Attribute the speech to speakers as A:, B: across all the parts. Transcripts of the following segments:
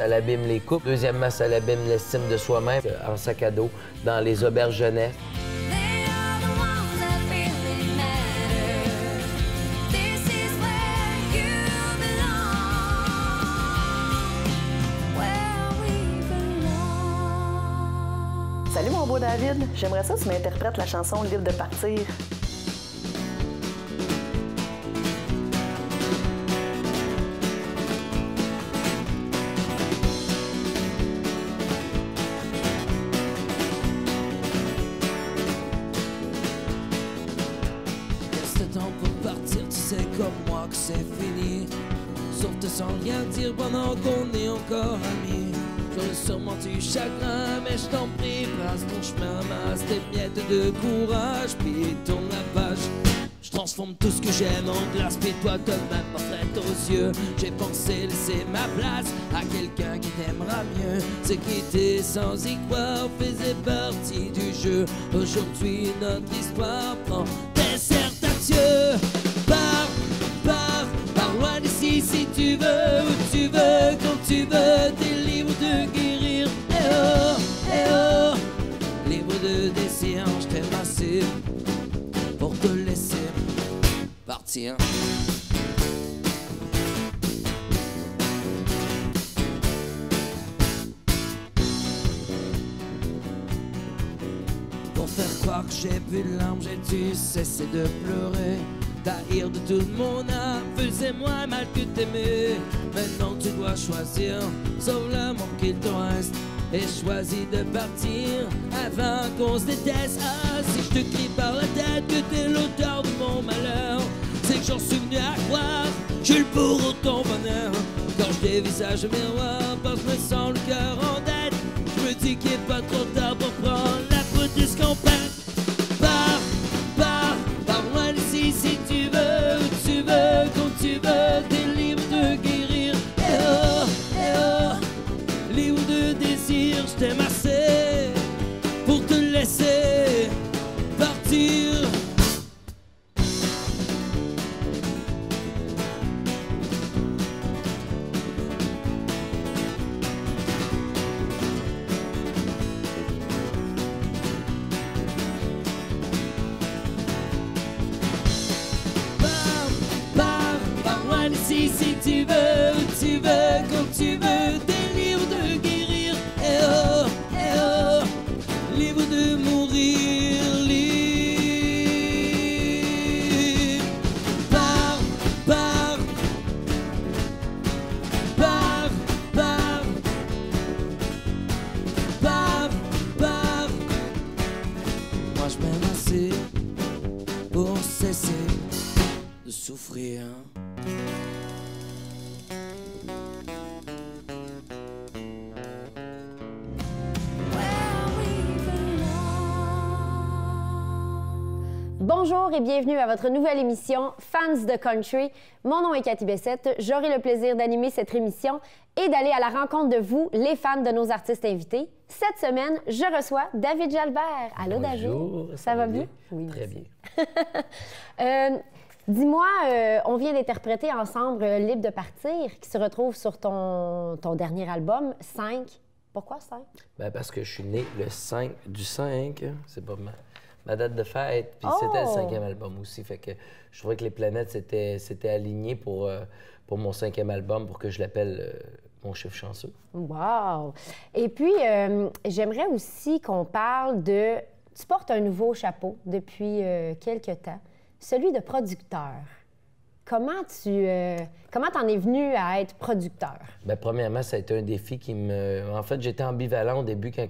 A: Ça l'abîme les couples. Deuxièmement, ça l'abîme l'estime de soi-même en sac à dos, dans les auberges jeunesse.
B: Salut mon beau David, j'aimerais ça que tu m'interprètes la chanson Libre de partir.
C: Reste temps pour partir, tu sais comme moi que c'est fini. Sauf te sans rien dire pendant qu'on est encore amis. J'aurais sûrement du chagrin, mais je t'en prie, passe ton chemin, masse tes miettes de courage, puis tourne la page. Je transforme tout ce que j'aime en glace, puis toi comme ma portrait aux yeux. J'ai pensé laisser ma place à quelqu'un qui t'aimera mieux. C'est quitter sans y croire faisait partie du jeu. Aujourd'hui notre histoire prend des certes adieux. Pars loin d'ici si tu veux, où tu veux, quand tu veux, t'es libre de guérir. Eh oh, libre de désir, je t'aime assez pour te laisser partir. Pour faire croire que j'ai plus de larmes, j'ai dû cesser de pleurer. T'haïr de toute mon âme faisait moins mal que t'aimer. Maintenant tu dois choisir, sauve l'amour qu'il te reste, et choisis de partir avant qu'on se déteste. Ah, si je te crie par la tête que t'es l'auteur de mon malheur, c'est que j'en suis venu à croire, j'ai le bourreau de ton bonheur. Quand je dévisage le miroir, parce que je me sens le cœur en dette, je me dis qu'il n'est pas trop tard pour prendre la faute de ce qu'on perd. Pars loin d'ici si tu veux, où tu veux, quand tu veux, t'es libre de guérir. Eh oh, libre de désir, je t'aime assez pour te laisser partir. Pars loin d'ici si tu veux, où tu veux, quand tu veux, t'es libre de guérir. Eh oh, libre de mourir, libre. Pars. Moi je m'aime assez pour cesser de souffrir.
D: Bonjour et bienvenue à votre nouvelle émission Fans de Country. Mon nom est Cathy Bessette. J'aurai le plaisir d'animer cette émission et d'aller à la rencontre de vous, les fans de nos artistes invités. Cette semaine, je reçois David Jalbert. Allô, David?
A: Bonjour,
D: Ça va bien?
A: Oui, très bien.
D: Dis-moi, on vient d'interpréter ensemble Libre de partir, qui se retrouve sur ton dernier album, 5. Pourquoi 5?
A: Ben parce que je suis né le 5 du 5, c'est pas ma date de fête, puis c'était le 5e album aussi. Fait que je trouvais que les planètes s'étaient alignées pour mon 5e album, pour que je l'appelle mon chiffre chanceux.
D: Wow! Et puis, j'aimerais aussi qu'on parle de... Tu portes un nouveau chapeau depuis quelque temps, celui de producteur. Comment t'en es venu à être producteur? Bien,
A: premièrement, ça a été un défi qui me... En fait, j'étais ambivalent au début quand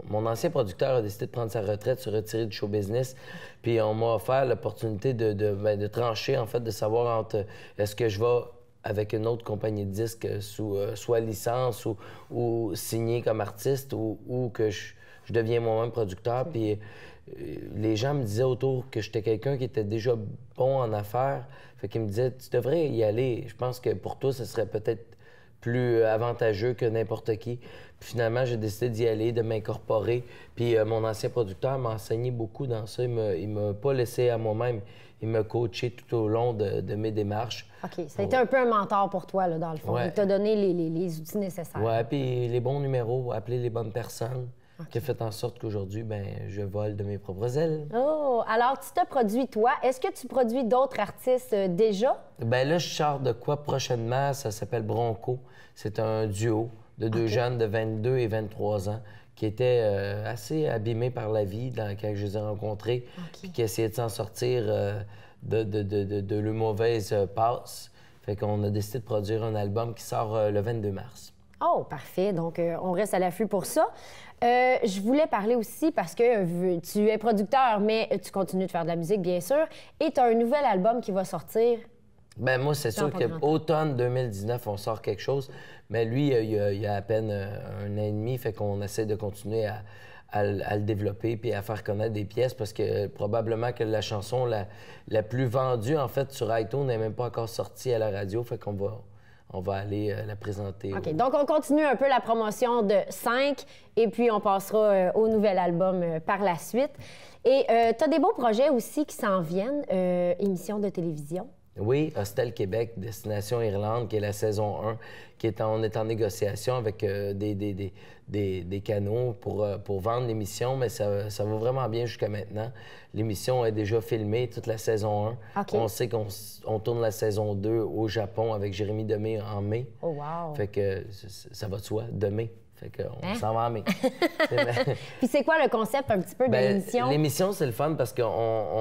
A: mon ancien producteur a décidé de prendre sa retraite, se retirer du show business. Puis on m'a offert l'opportunité de trancher, en fait, de savoir entre est-ce que je vais avec une autre compagnie de disques sous soit licence ou signé comme artiste ou que je deviens moi-même producteur. Puis les gens me disaient autour que j'étais quelqu'un qui était déjà bon en affaires. Fait qu'ils me disaient, tu devrais y aller. Je pense que pour toi, ce serait peut-être plus avantageux que n'importe qui. Puis finalement, j'ai décidé d'y aller, de m'incorporer. Puis mon ancien producteur m'a enseigné beaucoup dans ça. Il m'a pas laissé à moi-même. Il m'a coaché tout au long de mes démarches.
D: OK. Ça a été un peu un mentor pour toi, là, dans le fond.
A: Ouais.
D: Il t'a donné les outils nécessaires.
A: Oui, puis les bons numéros, appeler les bonnes personnes, qui a fait en sorte qu'aujourd'hui, ben, je vole de mes propres ailes.
D: Oh! Alors, tu te produis, toi. Est-ce que tu produis d'autres artistes déjà?
A: Ben là, je sors de quoi prochainement? Ça s'appelle Bronco. C'est un duo de deux jeunes de 22 et 23 ans qui étaient assez abîmés par la vie quand je les ai rencontrés, puis qui essayaient de s'en sortir de leur mauvaise passe. Fait qu'on a décidé de produire un album qui sort le 22 mars.
D: Oh, parfait. Donc, on reste à l'affût pour ça. Je voulais parler aussi parce que tu es producteur, mais tu continues de faire de la musique, bien sûr, et tu as un nouvel album qui va sortir.
A: Ben moi, c'est sûr qu'automne 2019, on sort quelque chose. Mais lui, il y a à peine un an et demi, fait qu'on essaie de continuer à le développer puis à faire connaître des pièces parce que probablement que la chanson la plus vendue, en fait, sur iTunes n'est même pas encore sortie à la radio, fait qu'on va aller la présenter.
D: OK. Donc, on continue un peu la promotion de 5 et puis on passera au nouvel album par la suite. Et tu as des beaux projets aussi qui s'en viennent, émissions de télévision.
A: Oui, Hostel Québec, Destination Irlande, qui est la saison 1, on est en négociation avec des canaux pour vendre l'émission, mais ça va vraiment bien jusqu'à maintenant. L'émission est déjà filmée, toute la saison 1.
D: Okay.
A: On sait qu'on tourne la saison 2 au Japon avec Jérémy Demé en mai.
D: Oh, wow!
A: Fait que ça va de soi, de mai. Fait qu'on s'en va en mai.
D: Puis c'est quoi le concept un petit peu de l'émission?
A: L'émission, c'est le fun parce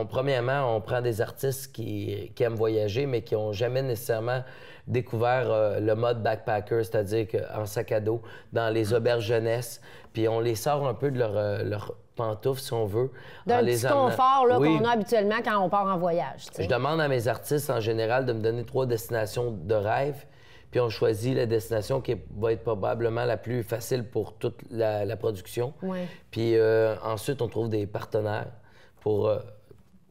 A: premièrement, on prend des artistes qui aiment voyager, mais qui n'ont jamais nécessairement découvert le mode backpacker, c'est-à-dire en sac à dos, dans les auberges jeunesse. Puis on les sort un peu de leur pantoufles, si on veut.
D: D'un petit confort qu'on a habituellement quand on part en voyage. T'sais.
A: Je demande à mes artistes, en général, de me donner 3 destinations de rêve. Puis on choisit la destination qui va être probablement la plus facile pour toute la production.
D: Ouais.
A: Puis ensuite, on trouve des partenaires pour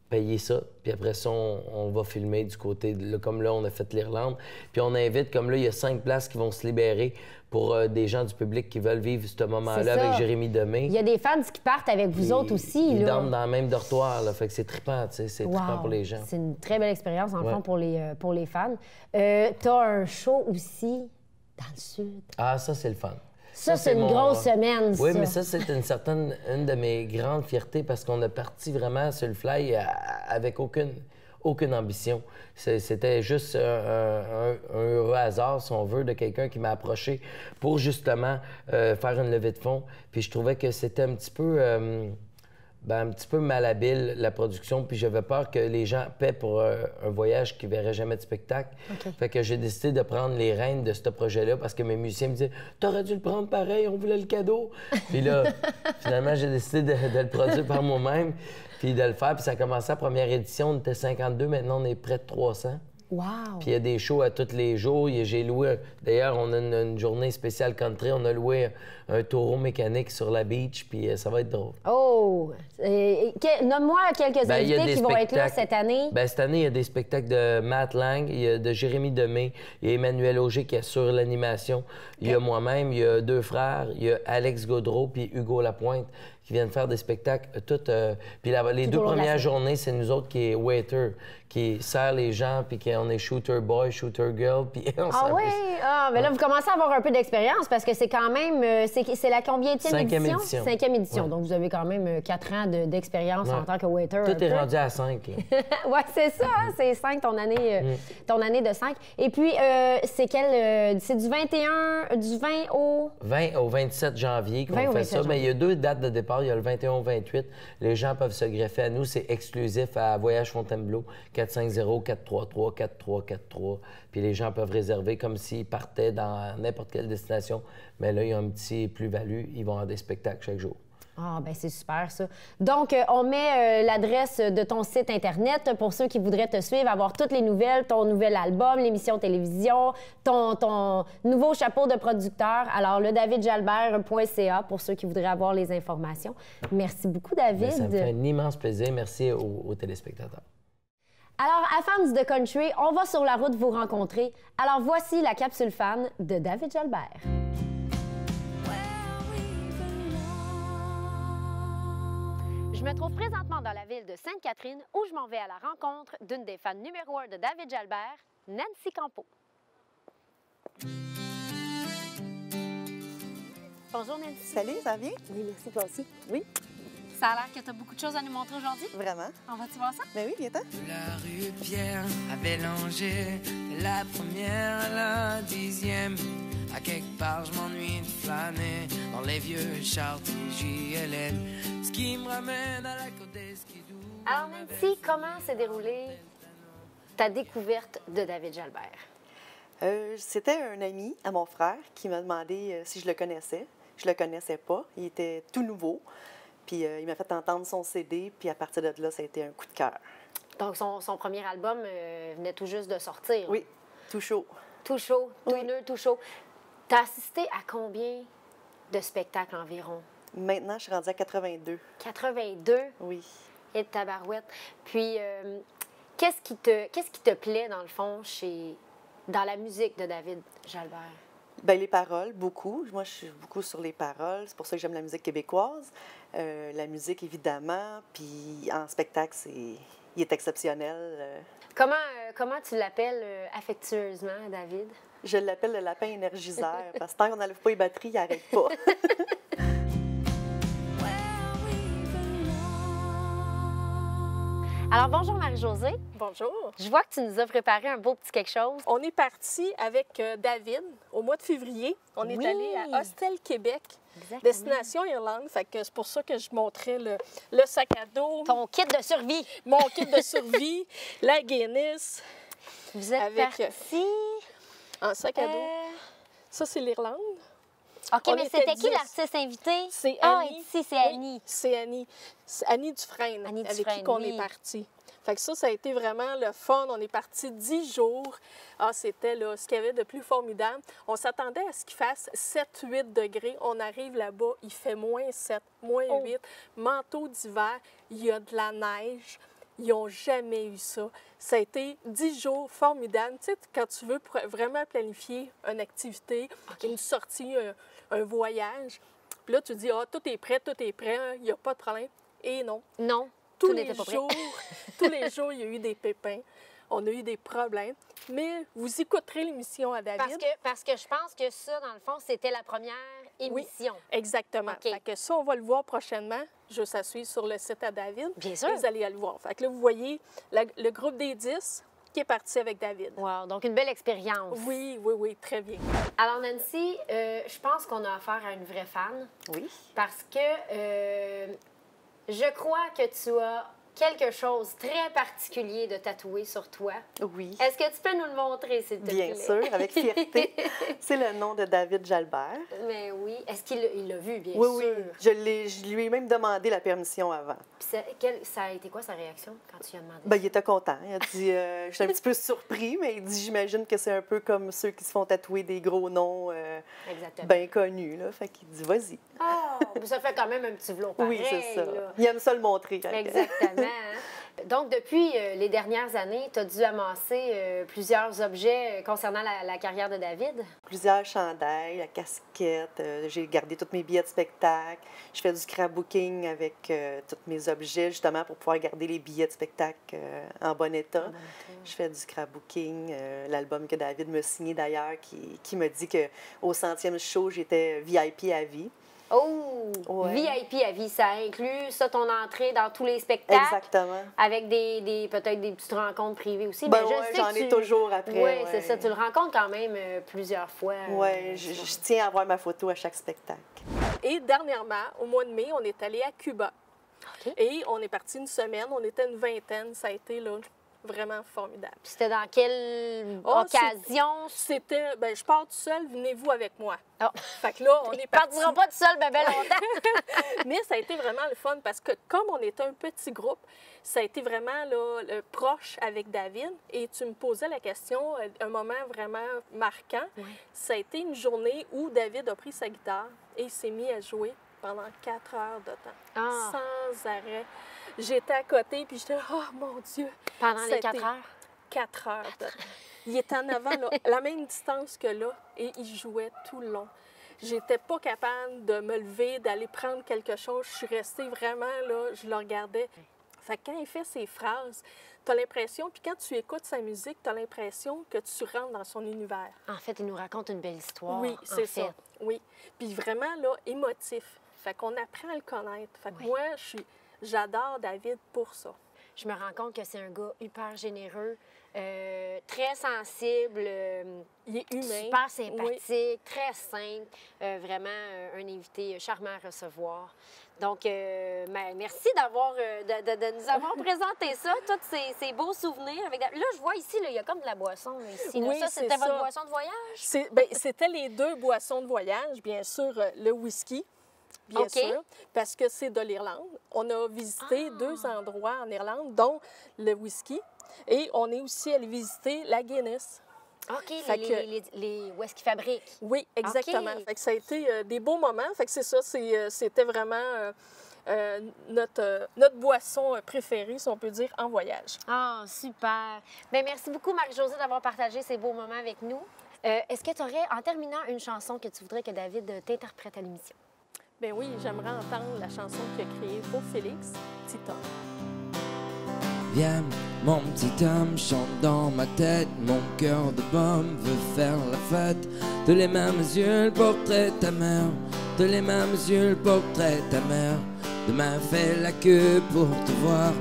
A: payer ça. Puis après ça, on va filmer du côté, comme là, on a fait l'Irlande. Puis on invite, comme là, il y a 5 places qui vont se libérer pour des gens du public qui veulent vivre ce moment-là avec Jérémy Demé.
D: Il y a des fans qui partent avec vous autres aussi.
A: Ils
D: là.
A: dorment dans le même dortoir, là. Fait que c'est trippant, tu sais. C'est trippant pour les gens.
D: C'est une très belle expérience, en fond, pour les fans. T'as un show aussi dans le Sud.
A: Ah, ça, c'est le fun.
D: Ça, c'est une grosse semaine, ça.
A: Oui, mais ça, c'est une de mes grandes fiertés parce qu'on a parti vraiment sur le fly avec aucune ambition. C'était juste un heureux hasard, si on veut, de quelqu'un qui m'a approché pour justement faire une levée de fonds. Puis je trouvais que c'était un petit peu malhabile, la production, puis j'avais peur que les gens paient pour un voyage qu'ils ne verraient jamais de spectacle.
D: Okay.
A: Fait que j'ai décidé de prendre les rênes de ce projet-là parce que mes musiciens me disaient « T'aurais dû le prendre pareil, on voulait le cadeau! » Puis là, finalement, j'ai décidé de le produire par moi-même, puis de le faire. Puis ça a commencé la première édition, on était 52, maintenant on est près de 300.
D: Wow!
A: Puis il y a des shows à tous les jours. J'ai loué... D'ailleurs, on a une journée spéciale country. On a loué un taureau mécanique sur la beach, puis ça va être drôle.
D: Oh! Nomme-moi quelques invités qui vont être là cette année.
A: Bien, cette année, il y a des spectacles de Matt Lang, il y a de Jérémy Demé, il y a Emmanuel Auger qui assure l'animation. Il y a moi-même, il y a 2 frères, il y a Alex Gaudreau puis Hugo Lapointe qui viennent faire des spectacles. Puis les 2 premières journées, c'est nous autres qui est waiter, qui sert les gens, puis on est shooter boy, shooter girl, puis on
D: Ah oui? Ah, mais là, vous commencez à avoir un peu d'expérience parce que c'est quand même... C'est la combienième édition? 5e édition. Ouais. Donc, vous avez quand même 4 ans d'expérience en tant que waiter.
A: Tout est rendu à 5.
D: Oui, c'est ça. Hein? C'est 5, ton année de 5. Et puis, c'est du 20 au
A: 27 janvier qu'on fait ça. Mais il y a 2 dates de départ. Il y a le 21 au 28. Les gens peuvent se greffer à nous. C'est exclusif à Voyage Fontainebleau, 450-433-4343. Puis les gens peuvent réserver comme s'ils partaient dans n'importe quelle destination. Mais là, il y a un petit plus-value. Ils vont avoir des spectacles chaque jour.
D: Ah, bien, c'est super, ça. Donc, on met l'adresse de ton site Internet pour ceux qui voudraient te suivre, avoir toutes les nouvelles, ton nouvel album, l'émission télévision, ton nouveau chapeau de producteur. Alors, le davidjalbert.ca pour ceux qui voudraient avoir les informations. Merci beaucoup, David.
A: Bien, ça me fait un immense plaisir. Merci aux téléspectateurs.
D: Alors, à fans de country, on va sur la route vous rencontrer. Alors, voici la capsule fan de David Jalbert. Je me trouve présentement dans la ville de Sainte-Catherine où je m'en vais à la rencontre d'une des fans numéro 1 de David Jalbert, Nancy Campeau. Bonjour Nancy.
B: Salut, ça va bien?
D: Oui, merci, toi aussi.
B: Oui,
D: Ça a l'air que tu as beaucoup de choses à nous montrer aujourd'hui.
B: vraiment.
D: On va-tu voir ça?
B: Ben oui, viens-t'en.
C: De la rue Pierre à Bélanger, de la première à la 10e. À quelque part, je m'ennuie de flâner dans les vieux Chartres JLN. Ce qui me ramène à la côte des Skidoo.
D: Alors Nancy, comment s'est déroulée ta découverte de David Jalbert?
B: C'était un ami à mon frère qui m'a demandé si je le connaissais. Je le connaissais pas. Il était tout nouveau. Puis il m'a fait entendre son CD. Puis à partir de là, ça a été un coup de cœur.
D: Donc son premier album venait tout juste de sortir.
B: Oui, tout chaud.
D: Tout chaud, tout
B: Oui.
D: neuf, tout chaud. T'as assisté à combien de spectacles environ?
B: Maintenant, je suis rendue à 82.
D: 82
B: Oui.
D: et de tabarouette. Puis, qu'est-ce qui te plaît, dans le fond, dans la musique de David Jalbert?
B: Bien, les paroles, beaucoup. Moi, je suis beaucoup sur les paroles. C'est pour ça que j'aime la musique québécoise. La musique, évidemment. Puis en spectacle, il est exceptionnel.
D: Comment tu l'appelles affectueusement, David?
B: Je l'appelle le lapin énergiseur parce que tant qu'on n'enlève pas les batteries, il n'arrête pas.
D: Alors, bonjour Marie-Josée.
E: Bonjour.
D: Je vois que tu nous as préparé un beau petit quelque chose.
E: On est parti avec David au mois de février. On est
D: Oui.
E: allé à Hostel, Québec,
D: Exactement.
E: destination Irlande. Fait que c'est pour ça que je montrais le sac à dos,
D: Ton kit de survie.
E: mon kit de survie, la Guinness
D: Vous êtes
E: Avec,
D: parti.
E: en sac à dos. Ça, c'est l'Irlande.
D: OK,
E: on
D: mais
E: était
D: c'était qui
E: 10.
D: l'artiste invité?
E: C'est
D: Ah,
E: Annie.
D: ici, c'est
E: Oui,
D: Annie.
E: c'est Annie. C'est Annie Dufresne,
D: Annie
E: avec
D: Dufresne,
E: qui qu'on
D: oui.
E: est parti. Fait que ça a été vraiment le fun. On est parti 10 jours. Ah, c'était là, ce qu'il y avait de plus formidable. On s'attendait à ce qu'il fasse 7-8 degrés. On arrive là-bas, il fait moins 7, moins 8. Manteau d'hiver, il y a de la neige. Ils n'ont jamais eu ça. Ça a été 10 jours formidables. Tu sais, quand tu veux vraiment planifier une activité, une sortie, un voyage, puis là, tu dis, ah, tout est prêt, il n'y a pas de problème. Et non.
D: Non,
E: Tous
D: tout
E: les
D: n'était pas prêt.
E: jours, tous les jours, il y a eu des pépins. On a eu des problèmes. Mais vous écouterez l'émission à David.
D: Parce que je pense que ça, dans le fond, c'était la première émission.
E: Exactement.
D: OK.
E: Fait que ça, on va le voir prochainement. Juste à suivre sur le site à David.
D: Bien sûr.
E: Et vous allez le voir. Fait que là, vous voyez le groupe des 10 qui est parti avec David.
D: Wow, donc une belle expérience.
E: Oui, très bien.
D: Alors, Nancy, je pense qu'on a affaire à une vraie fan
B: Oui.
D: parce que je crois que tu as quelque chose de très particulier de tatoué sur toi.
B: Oui.
D: Est-ce que tu peux nous le montrer, s'il te plaît?
B: Bien sûr, avec fierté. C'est le nom de David Jalbert.
D: Mais oui. Est-ce qu'il l'a vu, bien
B: Oui,
D: sûr?
B: oui. Je lui ai même demandé la permission avant.
D: Puis ça a été quoi sa réaction quand tu lui as demandé?
B: Ben, il était content. Il a dit, je suis un petit peu surpris, mais il dit, j'imagine que c'est un peu comme ceux qui se font tatouer des gros noms
D: Exactement.
B: bien connus. Là. Fait qu'il dit, vas-y.
D: Oh, mais ça fait quand même un petit velours pareil.
B: Oui, c'est ça.
D: là.
B: Il aime ça le montrer. Fait que-
D: Exactement. Donc, depuis les dernières années, tu as dû amasser plusieurs objets concernant la carrière de David.
B: Plusieurs chandails, la casquette. J'ai gardé tous mes billets de spectacle. Je fais du scrapbooking avec tous mes objets, justement, pour pouvoir garder les billets de spectacle en bon état. Je fais du scrapbooking. L'album que David m'a signé, d'ailleurs, qui m'a dit qu'au 100e show, j'étais VIP à vie.
D: Oh!
B: Ouais.
D: VIP à vie, ça inclut ça, ton entrée dans tous les spectacles.
B: Exactement.
D: Avec peut-être des petites rencontres privées aussi.
B: Ben
D: Mais
B: ouais,
D: sais
B: j'en
D: que
B: ai toujours après,
D: Oui,
B: ouais.
D: c'est ça. Tu le rencontres quand même plusieurs fois.
B: Oui, je tiens à avoir ma photo à chaque spectacle.
E: Et dernièrement, au mois de mai, on est allé à Cuba.
D: OK.
E: Et on est parti une semaine. On était une vingtaine. Ça a été là, vraiment formidable.
D: Puis c'était dans quelle
E: Oh,
D: occasion?
E: C'était, ben, je pars tout seul, venez-vous avec moi.
D: Oh.
E: Fait que là, on est
D: Ils
E: parti.
D: partiront pas tout seul bébé longtemps.
E: Mais ça a été vraiment le fun parce que comme on était un petit groupe, ça a été vraiment là, proche avec David. Et tu me posais la question, un moment vraiment marquant. Ça a été une journée où David a pris sa guitare et il s'est mis à jouer pendant 4 heures de temps,
D: Ah.
E: sans arrêt. J'étais à côté, puis j'étais, oh mon Dieu!
D: Pendant les 4 heures?
E: 4 heures. Il était en avant, là, la même distance que là, et il jouait tout le long. J'étais pas capable de me lever, d'aller prendre quelque chose. Je suis restée vraiment, là, je le regardais. Fait que quand il fait ses phrases, tu as l'impression, puis quand tu écoutes sa musique, tu as l'impression que tu rentres dans son univers.
D: En fait, il nous raconte une belle histoire.
E: Oui, c'est ça. Oui. Puis vraiment, là, émotif. Fait qu'on apprend à le connaître. Fait que moi, j'adore David pour ça.
D: Je me rends compte que c'est un gars hyper généreux, très sensible,
E: il est humain.
D: Super sympathique, très simple, vraiment un invité charmant à recevoir. Donc, merci de nous avoir présenté ça, tous ces beaux souvenirs. Là, je vois ici, là, il y a comme de la boisson. Là, ici, là.
E: Oui,
D: ça, c'était votre boisson de voyage?
E: C'était les 2 boissons de voyage. Bien sûr, le whisky. Bien sûr, parce que c'est de l'Irlande. On a visité 2 endroits en Irlande, dont le whisky. Et on est aussi allé visiter la Guinness.
D: OK, où est-ce qu'ils fabriquent?
E: Oui, exactement. Fait que ça a été des beaux moments. Fait que c'est ça, c'était vraiment notre boisson préférée, si on peut dire, en voyage.
D: Ah, super. Bien, merci beaucoup, Marie-Josée, d'avoir partagé ces beaux moments avec nous. Est-ce que tu aurais, en terminant, une chanson que tu voudrais que David t'interprète à l'émission?
E: Bien oui, j'aimerais entendre la chanson qu'il a créée pour Félix, Petit homme.
C: Viens, mon petit homme, chante dans ma tête. Mon cœur de pomme veut faire la fête. De les mains à mes yeux, le portrait de ta mère. De les mains à mes yeux, le portrait de ta mère. Demain, fais la queue pour te voir.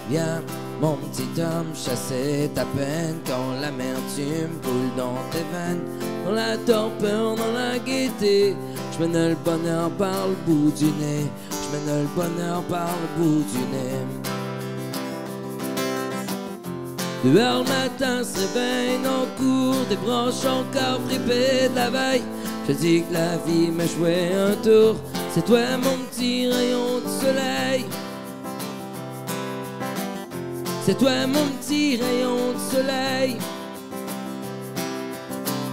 C: Viens, mon petit homme, chasser ta peine. Quand l'amertume coule dans tes veines, dans la torpeur, dans la gaieté, je mène le bonheur par le bout du nez. Je mène le bonheur par le bout du nez. Dehors le matin se réveille, en cours des branches encore fripées de la veille. Je dis que la vie m'a joué un tour. C'est toi mon petit rayon de soleil. C'est toi mon petit rayon de soleil.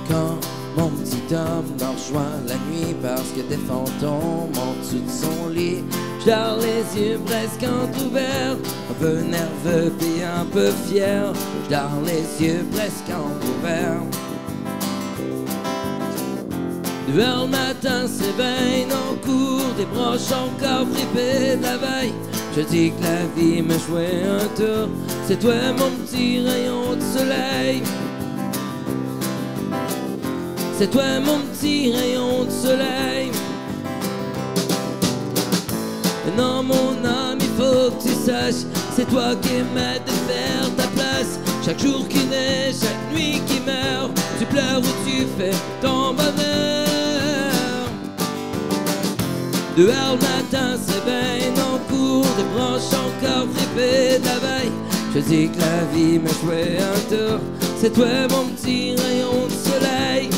C: Quand mon petit homme me rejoint la nuit parce que des fantômes en dessous de son lit, je dors les yeux presque entrouverts, un peu nerveux puis un peu fier. Je dors les yeux presque entrouverts. Dehors le matin s'éveille, en cours des branches encore fripées de la veille. Je dis que la vie m'a joué un tour. C'est toi mon petit rayon de soleil. C'est toi mon petit rayon de soleil. Maintenant mon âme, il faut que tu saches, c'est toi qui m'aides de faire ta place. Chaque jour qui naît, chaque nuit qui meurt, tu pleures ou tu fais ton bonheur. Dehors le matin s'éveille, en cours des branches encore fripées de la veille. Je dis que la vie m'a joué un tour. C'est toi mon petit rayon de soleil.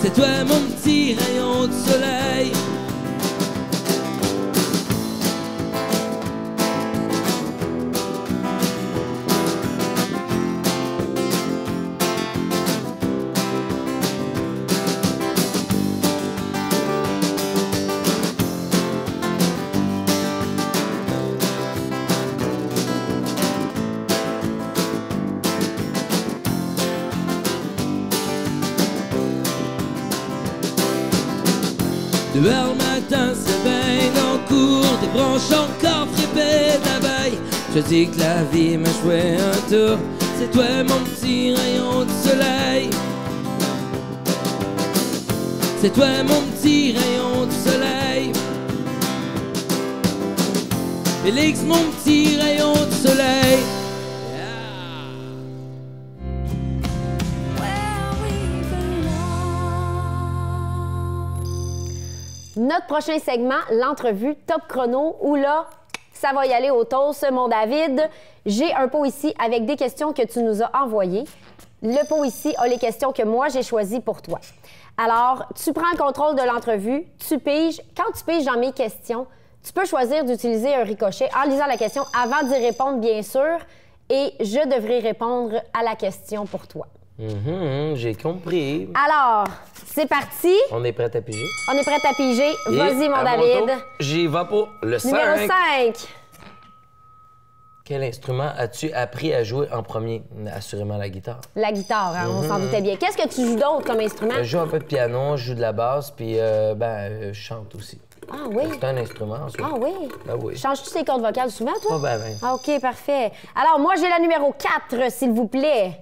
C: C'est toi mon petit rayon de soleil. Dehors le matin s'éveille, en cours des branches encore fripées de la veille. Je dis que la vie m'a joué un tour. C'est toi mon petit rayon de soleil. C'est toi mon petit rayon de soleil. Félix mon petit rayon de soleil.
D: Notre prochain segment, l'entrevue Top Chrono, où là, ça va y aller au toast, mon David. J'ai un pot ici avec des questions que tu nous as envoyées. Le pot ici a les questions que moi, j'ai choisies pour toi. Alors, tu prends le contrôle de l'entrevue, tu piges. Quand tu piges dans mes questions, tu peux choisir d'utiliser un ricochet en lisant la question avant d'y répondre, bien sûr, et je devrai répondre à la question pour toi.
A: J'ai compris.
D: Alors, c'est parti.
A: On est prêt à piger?
D: On est prêt à piger.
A: Et
D: Vas-y, mon
A: à
D: David.
A: tour, j'y vais pour le 5.
D: Numéro 5.
A: Quel instrument as-tu appris à jouer en premier? Assurément la guitare.
D: La guitare, hein, on s'en doutait bien. Qu'est-ce que tu joues d'autre comme instrument?
A: Je joue un peu de piano, je joue de la basse, puis je chante aussi.
D: Ah oui?
A: C'est un instrument, en soi.
D: Ah oui?
A: Ben oui.
D: Changes-tu tes cordes vocales souvent, toi?
A: Pas ben.
D: Ah, OK, parfait. Alors, moi, j'ai la numéro 4, s'il vous plaît.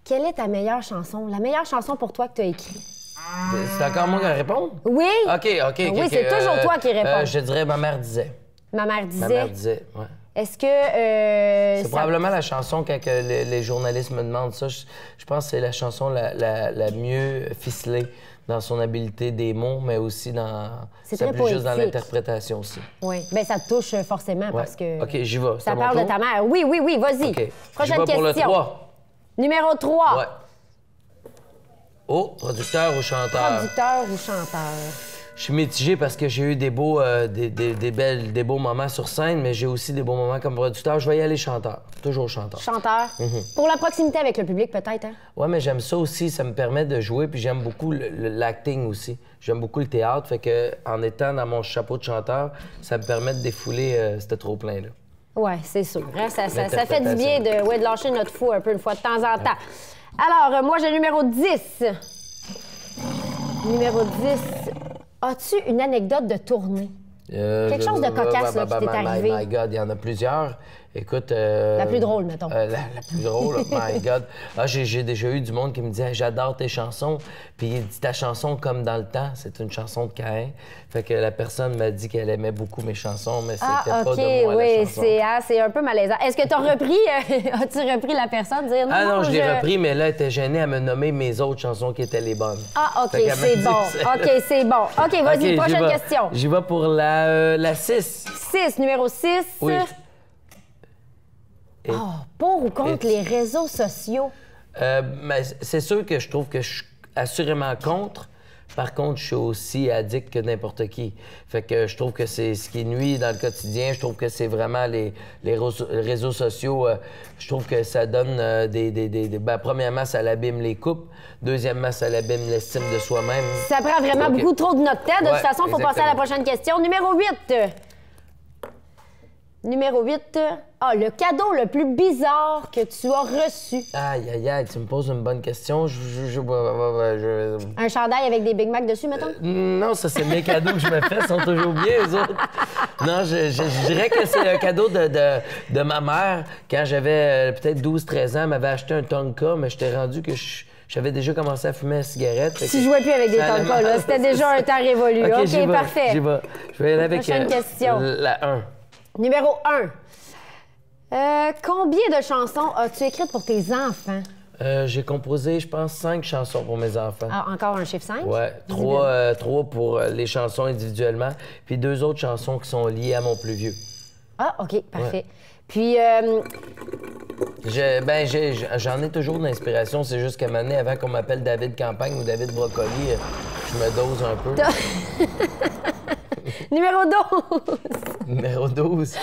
D: Quelle est ta meilleure chanson? La meilleure chanson pour toi que tu as écrite?
A: C'est encore moi qui réponds?
D: Oui?
A: OK.
D: Oui, c'est toujours toi qui réponds.
A: Je dirais ma mère disait.
D: Ma mère
A: Ma mère disait, ouais.
D: Est-ce que...
A: C'est probablement la chanson, quand que les journalistes me demandent ça, je pense que c'est la chanson la mieux ficelée dans son habileté des mots, mais aussi dans...
D: C'est
A: ça
D: très
A: plus juste dans
D: poétique.
A: l'interprétation aussi.
D: Oui, bien, ça te touche forcément parce que...
A: OK, j'y vais.
D: Ça
A: C'est à mon
D: parle de
A: tour?
D: ta mère. Oui, vas-y.
A: OK.
D: Prochaine
A: J'y vais
D: question.
A: pour le 3.
D: Numéro 3.
A: Ouais. Oh, producteur ou chanteur?
D: Producteur ou chanteur?
A: Je suis mitigé parce que j'ai eu des beaux, des beaux moments sur scène, mais j'ai aussi des beaux moments comme producteur. Je vais y aller chanteur. Toujours chanteur.
D: Chanteur. Pour la proximité avec le public, peut-être, hein?
A: Ouais, mais j'aime ça aussi. Ça me permet de jouer, puis j'aime beaucoup l'acting aussi. J'aime beaucoup le théâtre, fait que en étant dans mon chapeau de chanteur, ça me permet de défouler ce trop-plein-là.
D: Oui, c'est sûr. Hein? Ça fait du bien de lâcher notre fou un peu une fois de temps en temps. Alors, moi, j'ai le numéro 10. Numéro 10. As-tu une anecdote de tournée? Quelque chose de cocasse là, qui t'est arrivé.
A: My God, il y en a plusieurs. Écoute...
D: La plus drôle, mettons.
A: La plus drôle, my God. Ah, j'ai déjà eu du monde qui me dit hey, « J'adore tes chansons ». Puis il dit « Ta chanson comme dans le temps, c'est une chanson de Caïn ». Fait que la personne m'a dit qu'elle aimait beaucoup mes chansons, mais c'était pas de moi la chanson.
D: C'est un peu malaisant. Est-ce que tu as repris, as-tu repris la personne, dire non?
A: Ah non, je l'ai repris, mais là, elle était gênée à me nommer mes autres chansons qui étaient les bonnes.
D: Ah, OK, c'est bon. OK, c'est bon. OK, vas-y, prochaine question.
A: J'y vais pour la 6.
D: 6, numéro 6.
A: Oui.
D: Pour ou contre les réseaux sociaux?
A: Mais c'est sûr que je trouve que je suis assurément contre. Par contre, je suis aussi addict que n'importe qui. Fait que je trouve que c'est ce qui nuit dans le quotidien. Je trouve que c'est vraiment les réseaux sociaux. Je trouve que ça donne premièrement, ça l'abîme les couples. Deuxièmement, ça l'abîme l'estime de soi-même.
D: Ça prend vraiment beaucoup trop de notre temps. De toute façon, il faut passer à la prochaine question. Numéro 8. Numéro 8. Ah, le cadeau le plus bizarre que tu as reçu.
A: Aïe, tu me poses une bonne question.
D: Un chandail avec des Big Mac dessus, mettons?
A: Non, ça, c'est mes cadeaux que je me fais. Ils sont toujours bien, eux autres. Non, je dirais que c'est un cadeau de ma mère. Quand j'avais peut-être 12-13 ans, elle m'avait acheté un Tonka, mais j'étais rendu que j'avais déjà commencé à fumer la cigarette.
D: Tu jouais plus avec des Tonka, là. C'était déjà un temps révolu. OK, parfait.
A: Je vais aller avec
D: Prochaine question.
A: La 1.
D: Numéro 1. Combien de chansons as-tu écrites pour tes enfants?
A: J'ai composé, je pense, 5 chansons pour mes enfants.
D: Ah, encore un chiffre 5?
A: Oui, 3 pour les chansons individuellement, puis 2 autres chansons qui sont liées à mon plus vieux.
D: Ah, OK, parfait. Ouais. Puis,
A: j'en ai toujours d'inspiration. C'est juste qu'à un moment donné, avant qu'on m'appelle David Campagne ou David Brocoli, je me dose un peu.
D: Numéro 12.
A: Numéro 12.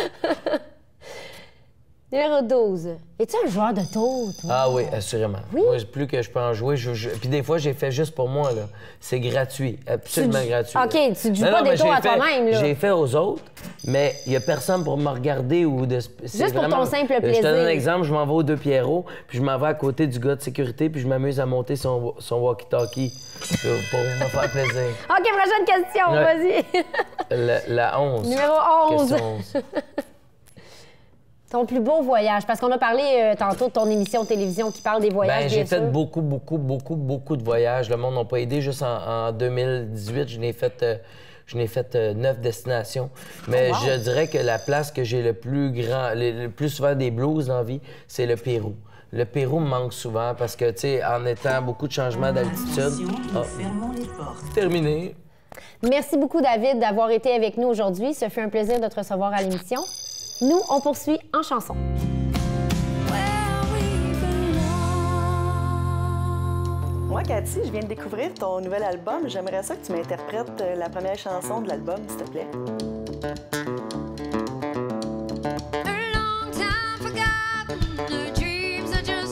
D: Numéro 12. Es-tu un joueur de tour, toi?
A: Ah oui, assurément.
D: Oui?
A: Moi, plus que je peux en jouer, Puis des fois, j'ai fait juste pour moi, là. C'est gratuit, absolument gratuit.
D: OK, tu ne joues pas des tours à toi-même, là.
A: J'ai fait aux autres, mais il n'y a personne pour me regarder ou de...
D: Juste pour ton simple plaisir.
A: Je te donne un exemple, je m'en vais aux Deux Pierrots, puis je m'en vais à côté du gars de sécurité, puis je m'amuse à monter son walkie-talkie pour me faire plaisir.
D: OK, prochaine question, vas-y.
A: La 11.
D: Numéro 11.
A: Question 11.
D: Ton plus beau voyage, parce qu'on a parlé tantôt de ton émission de télévision qui parle des voyages,
A: j'ai fait beaucoup de voyages. Le monde n'a pas aidé. Juste en 2018, je n'ai fait 9 destinations. Mais je dirais que la place que j'ai le plus souvent des blues dans la vie, c'est le Pérou. Le Pérou me manque souvent parce que, tu sais, en étant beaucoup de changements d'altitude... Terminé.
D: Merci beaucoup, David, d'avoir été avec nous aujourd'hui. Ce fut un plaisir de te recevoir à l'émission. Nous, on poursuit en chanson.
B: Moi, Cathy, je viens de découvrir ton nouvel album. J'aimerais ça que tu m'interprètes la première chanson de l'album, s'il te plaît.
F: A long time forgotten, the dreams are just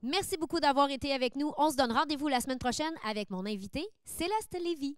F: Merci beaucoup d'avoir été avec nous. On se donne rendez-vous la semaine prochaine avec mon invité, Céleste Lévy.